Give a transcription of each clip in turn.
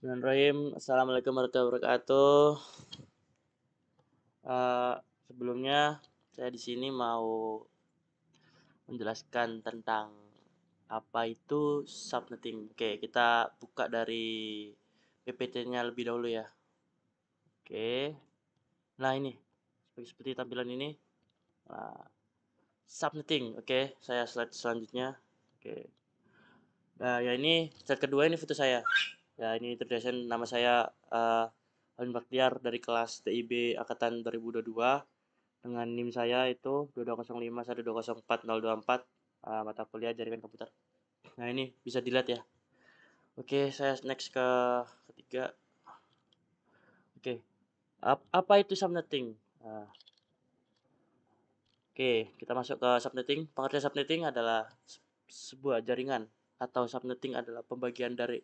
Bismillahirrahmanirrahim. Assalamualaikum warahmatullahi wabarakatuh. Eh, Sebelumnya saya di sini mau menjelaskan tentang apa itu subnetting. Oke, kita buka dari PPT-nya lebih dahulu ya. Oke. Nah, ini seperti tampilan ini. Nah, subnetting. Oke, saya slide selanjutnya. Oke. Nah, ya ini slide kedua, ini foto saya. Ya, ini introduction, nama saya Alvin Baktiar dari kelas TIB angkatan 2022 dengan NIM saya itu 2205120404, mata kuliah jaringan komputer. Nah, ini bisa dilihat ya. Oke, saya next ke ketiga. Oke, apa itu subnetting? Nah, oke, kita masuk ke subnetting. Pengertian subnetting adalah sebuah jaringan, atau subnetting adalah pembagian dari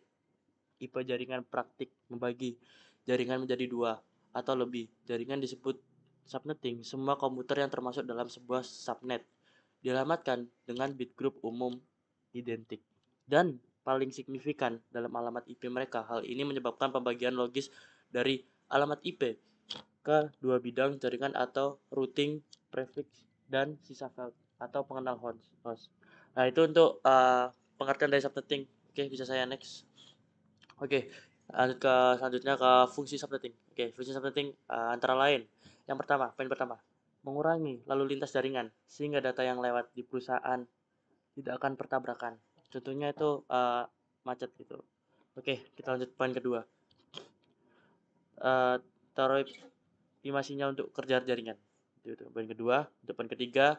IP jaringan praktik membagi jaringan menjadi dua atau lebih. Jaringan disebut subnetting semua komputer yang termasuk dalam sebuah subnet dialamatkan dengan bit group umum identik dan paling signifikan dalam alamat IP mereka. Hal ini menyebabkan pembagian logis dari alamat IP ke dua bidang jaringan atau routing prefix dan sisa file atau pengenal host. Nah, itu untuk pengertian dari subnetting. Oke, bisa saya next. Oke, lanjut ke selanjutnya ke fungsi subnetting. Oke, fungsi subnetting antara lain. Yang pertama, poin pertama, mengurangi lalu lintas jaringan sehingga data yang lewat di perusahaan tidak akan bertabrakan. Contohnya itu macet gitu. Oke, kita lanjut poin kedua. Taruh estimasinya untuk kerja jaringan. Itu poin kedua. Untuk poin ketiga,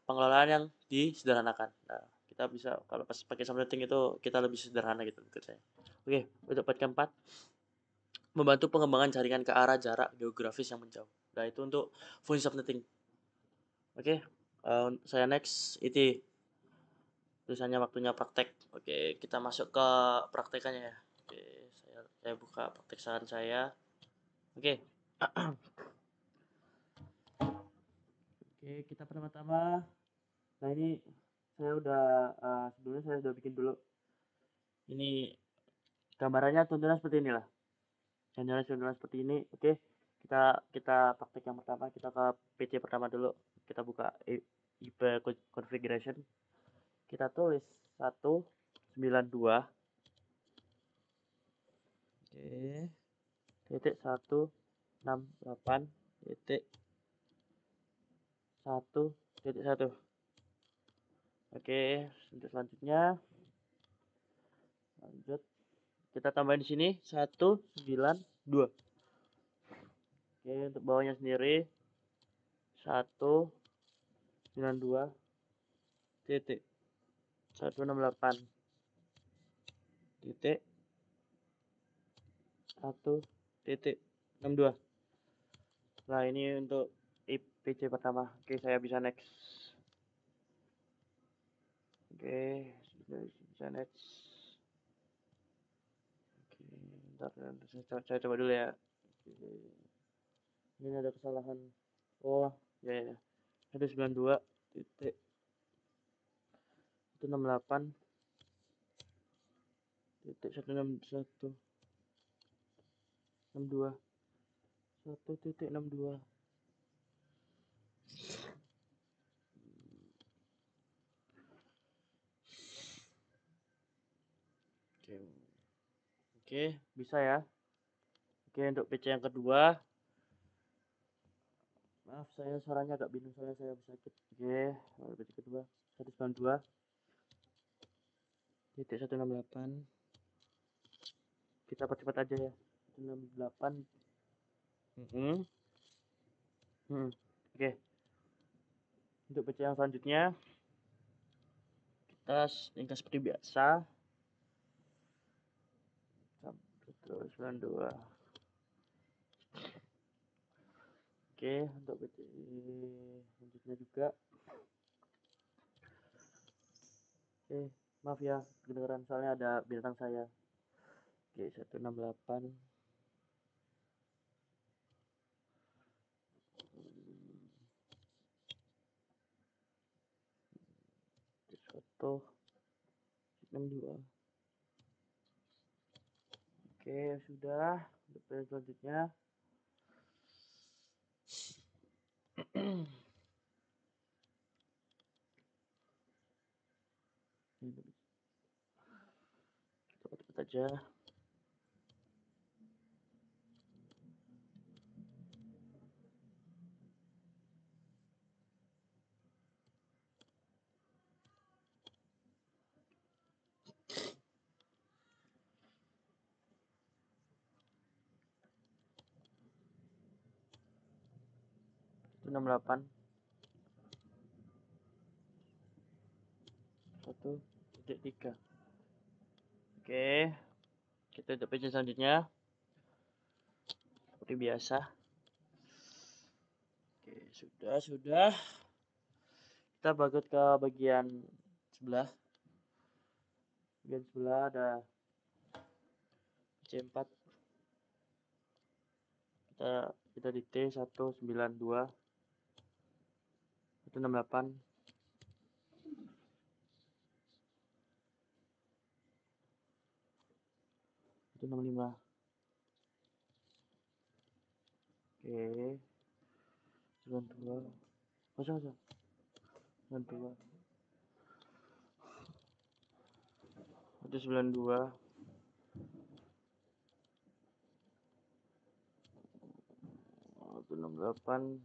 pengelolaan yang disederhanakan. Nah, kita bisa kalau pas pakai subnetting itu kita lebih sederhana gitu menurut saya. Oke, untuk poin keempat, membantu pengembangan jaringan ke arah jarak geografis yang menjauh. Nah, itu untuk fungsi subnetting. Oke, saya next itu tulisannya waktunya praktek. Oke, kita masuk ke praktekannya ya. Oke, saya buka praktek saran saya. Oke. Oke, kita pertama-tama. Nah, ini saya udah sebelumnya saya udah bikin dulu. Ini gambarannya tuntunan seperti inilah. Tuntunan seperti ini. Oke, kita kita praktek yang pertama. Kita ke PC pertama dulu. Kita buka IP configuration. Kita tulis 192. Oke, titik 168 titik 1 titik 1. Oke, untuk selanjutnya lanjut kita tambahin di sini 192. Oke, untuk bawahnya sendiri 192 titik 168 titik 1 titik 62. Nah, ini untuk IPC pertama. Oke, saya bisa next. Oke, bisa next. Oke, bentar, saya coba dulu ya. Oke. Ini ada kesalahan. Oh, ya ya. 192 titik 168 titik 161 1 titik 62. Oke. Oke, bisa ya. Oke, untuk PC yang kedua. Maaf, saya suaranya agak bingung soalnya saya sakit. Oke, PC kedua 192 titik 168. Kita percepat aja ya. 168. Oke. Untuk PC yang selanjutnya kita ringkas seperti biasa. 192. Oke, untuk PC selanjutnya juga. Oke, maaf ya kedengeran soalnya ada bintang saya. Oke, 168. Foto 62. Oke, Oke, sudah. Untuk file selanjutnya. Cepat-cepat aja. Itu 68. 1.3. Oke, kita untuk page selanjutnya seperti biasa. Oke, sudah. Kita bagut ke bagian sebelah. Bagian sebelah ada C4. Kita di T192 168 165. Oke, 92 kosong 92 192 168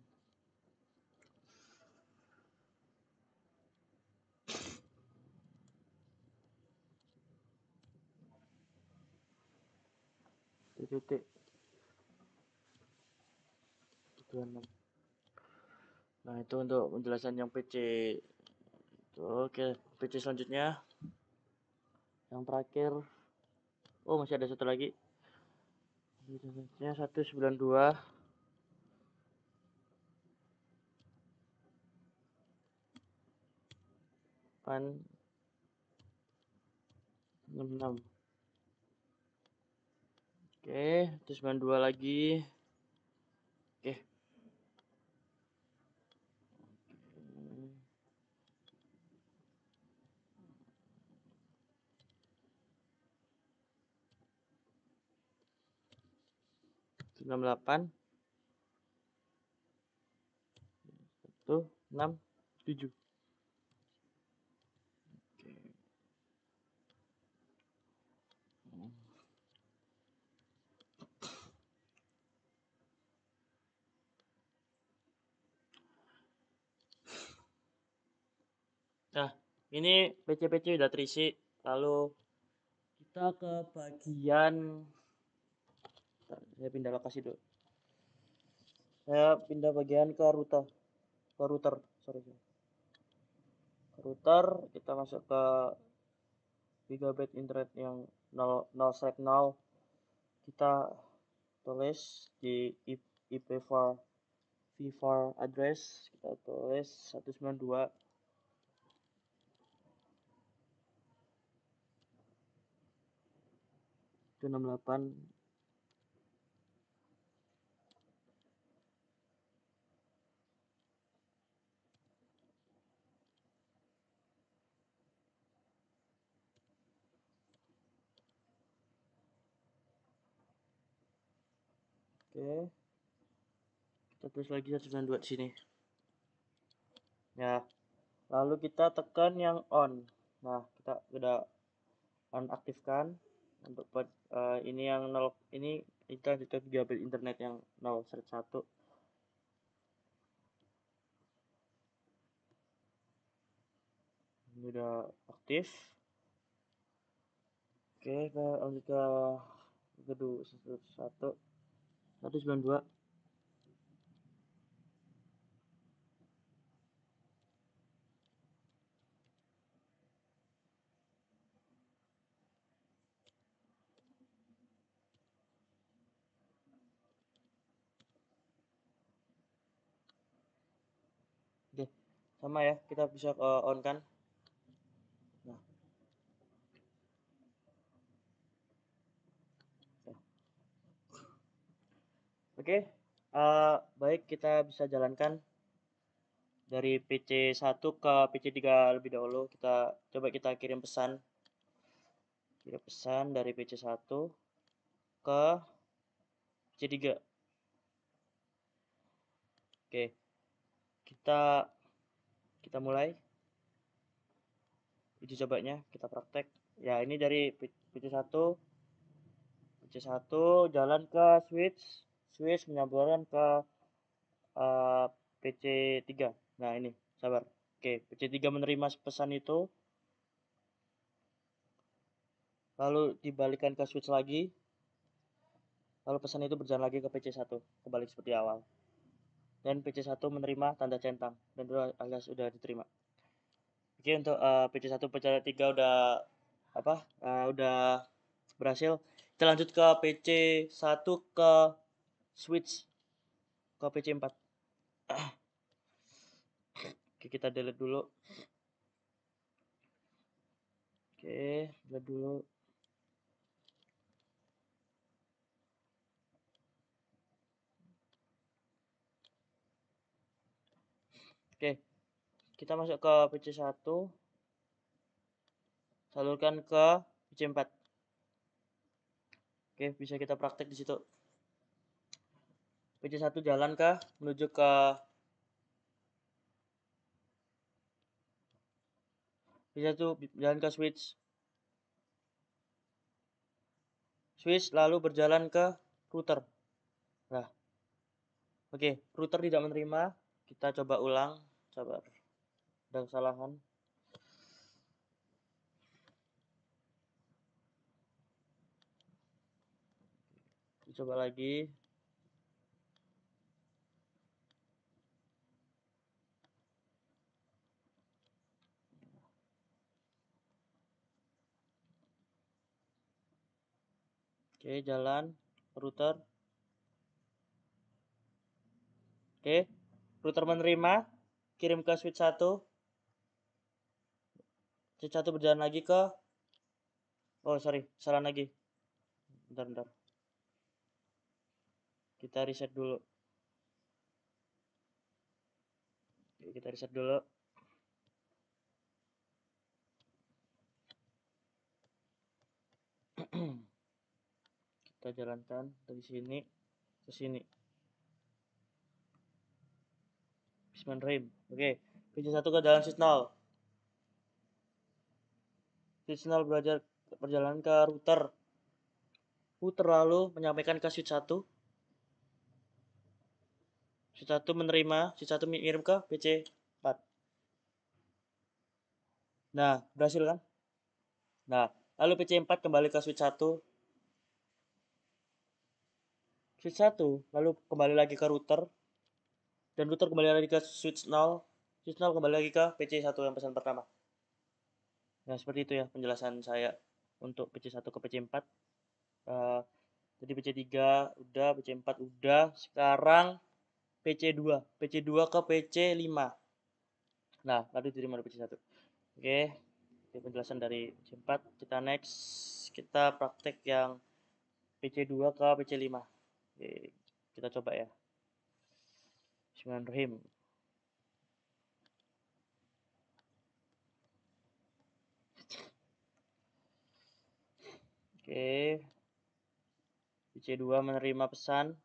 titik 26. Nah, itu untuk penjelasan yang PC. Oke, PC selanjutnya yang terakhir. Oh, masih ada satu lagi. Selanjutnya 192 66. Oke, 192 lagi. Oke. Enam 8 1 6 7. Oke. Nah, ini PC-PC udah terisi. Lalu kita ke bagian, saya pindah lokasi dulu. Saya pindah bagian ke router. Sorry. Ke router, kita masuk ke gigabit internet yang 0/0. Kita tulis di IP4 V4 address, kita tulis 192 168 Oke, kita tulis lagi 192 di sini ya. Lalu kita tekan yang on. Nah, kita udah on aktifkan untuk ini yang 0, ini kita gigabit internet yang 0/1. Ini udah aktif. Oke, kita lanjut ke kedua 192. Oke, sama ya, kita bisa on kan. Nah, oke, baik, kita bisa jalankan dari PC1 ke PC3 lebih dahulu. Kita kirim pesan dari PC1 ke PC3. Oke, kita mulai uji cobanya, kita praktek. Ya, ini dari PC1 jalan ke switch menyambungkan ke PC3. Nah, ini sabar. Oke, PC3 menerima pesan itu, lalu dibalikan ke switch lagi, lalu pesan itu berjalan lagi ke PC1, kembali seperti awal. Dan PC1 menerima tanda centang dan itu alias sudah diterima. Oke, untuk PC1 PC3 udah berhasil. Kita lanjut ke PC1 ke switch ke PC4. Oke, kita delete dulu. Oke, delete dulu. Oke, kita masuk ke PC1, salurkan ke PC4. Oke, bisa kita praktek di situ. PC1 jalan menuju ke PC1 jalan ke switch lalu berjalan ke router. Nah, oke, router tidak menerima. Kita coba ulang. Coba. Ada kesalahan. Coba lagi. Oke, jalan router. Oke, router menerima. Kirim ke switch 1. Switch 1 berjalan lagi ke sorry, salah lagi. Bentar. Kita reset dulu. Oke, kita reset dulu. Kita jalankan dari sini ke sini. Bismillahirrahmanirrahim. Oke, PC1 ke dalam signal. Signal berjalan ke router. Router lalu menyampaikan ke switch 1. Switch 1 menerima, switch 1 mengirim ke PC4. Nah, berhasil kan? Nah, lalu PC4 kembali ke switch 1. Switch 1 lalu kembali lagi ke router. Dan router kembali lagi ke switch 0. Switch 0 kembali lagi ke PC1 yang pesan pertama. Nah, seperti itu ya penjelasan saya untuk PC1 ke PC4. Jadi PC3 udah, PC4 udah. Sekarang PC2 ke PC5. Nah, lalu diterima di PC1. Oke, itu penjelasan dari PC4. Kita next, kita praktek yang PC2 ke PC5. Oke, kita coba ya. Bismillahirrahmanirrahim. Oke, PC2 menerima pesan.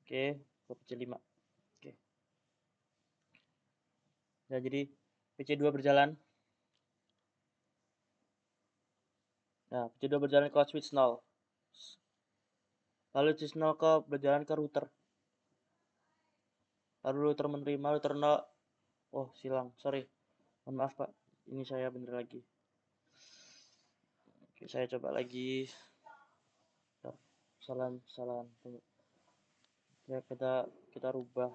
Oke, ke PC5. Oke. Nah, jadi PC2 berjalan. Nah, PC2 berjalan ke switch 0. Lalu switch 0 berjalan ke router. Lalu router menerima, router 0. Oh, silang. Sorry. Mohon maaf, Pak. Ini saya bener lagi. Oke, saya coba lagi. Salam. Ya, kita rubah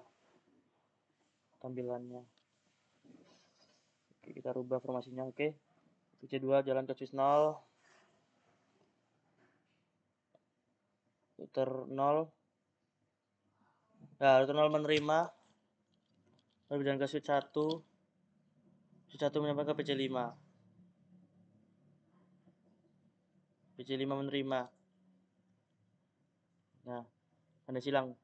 tampilannya. Oke, kita rubah formasinya. Oke. PC2 jalan ke switch 0. Router 0. Nah, router 0 menerima. Lalu berjalan ke switch 1. Switch 1 menyampaikan ke PC5. PC5 menerima. Nah, tanda silang.